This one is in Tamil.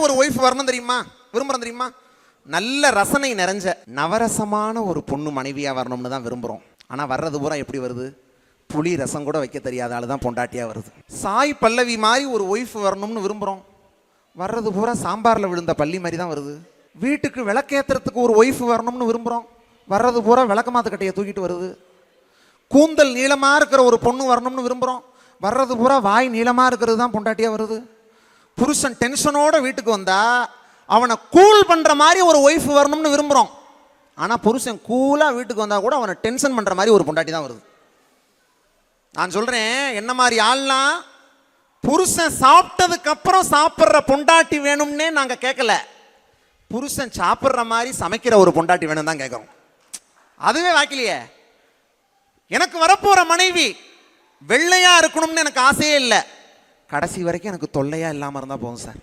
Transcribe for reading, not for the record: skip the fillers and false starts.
ஒரு ஒய்ஃப் வரணும் தெரியுமா, விரும்புறோம் தெரியுமா? நல்ல ரசனை நிறைஞ்ச நவரசமான ஒரு பொண்ணு மனைவியா வரணும்னு தான் விரும்புறோம். ஆனா வர்றது பூரா எப்படி வருது? புளி ரசம் கூட வைக்க தெரியாத ஆளு தான் பொண்டாட்டியா வருது. சாய் பல்லவி மாதிரி ஒரு ஒய்ஃப் வரணும்னு விரும்புறோம். வர்றது பூரா சாம்பார்ல விழுந்த பள்ளி மாதிரி தான் வருது. வீட்டுக்கு விளக்கேத்துறதுக்கு ஒரு ஒய்ஃப் வரணும்னு விரும்புறோம். வர்றது பூரா விளக்கமாத்து கட்டையை தூக்கிட்டு வருது. கூந்தல் நீளமா இருக்கிற ஒரு பொண்ணு வரணும்னு விரும்புறோம். வர்றது பூரா வாய் நீளமா இருக்கிறது தான் பொண்டாட்டியா வருது. புருஷன் டென்ஷனோட வீட்டுக்கு வந்தா அவனை கூல் பண்ற மாதிரி ஒரு ஒய்ஃப் வரணும்னு விரும்புறோம். ஆனா புருஷன் கூலா வீட்டுக்கு வந்தா கூட அவனை டென்ஷன் பண்ற மாதிரி ஒரு பொண்டாட்டி தான் வருது. நான் சொல்றேன், என்ன மாதிரி ஆள்லாம் புருஷன் சாப்பிட்டதுக்கு அப்புறம் சாப்பிட்ற பொண்டாட்டி வேணும்னே நாங்க கேட்கல, புருஷன் சாப்பிட்ற மாதிரி சமைக்கிற ஒரு பொண்டாட்டி வேணும் தான் கேட்கிறோம். அதுவே வாக்கிலையே. எனக்கு வரப்போற மனைவி வெள்ளையா இருக்கணும்னு எனக்கு ஆசையே இல்லை, கடைசி வரைக்கும் எனக்கு தொல்லையா இல்லாம இருந்தா போதும் சார்.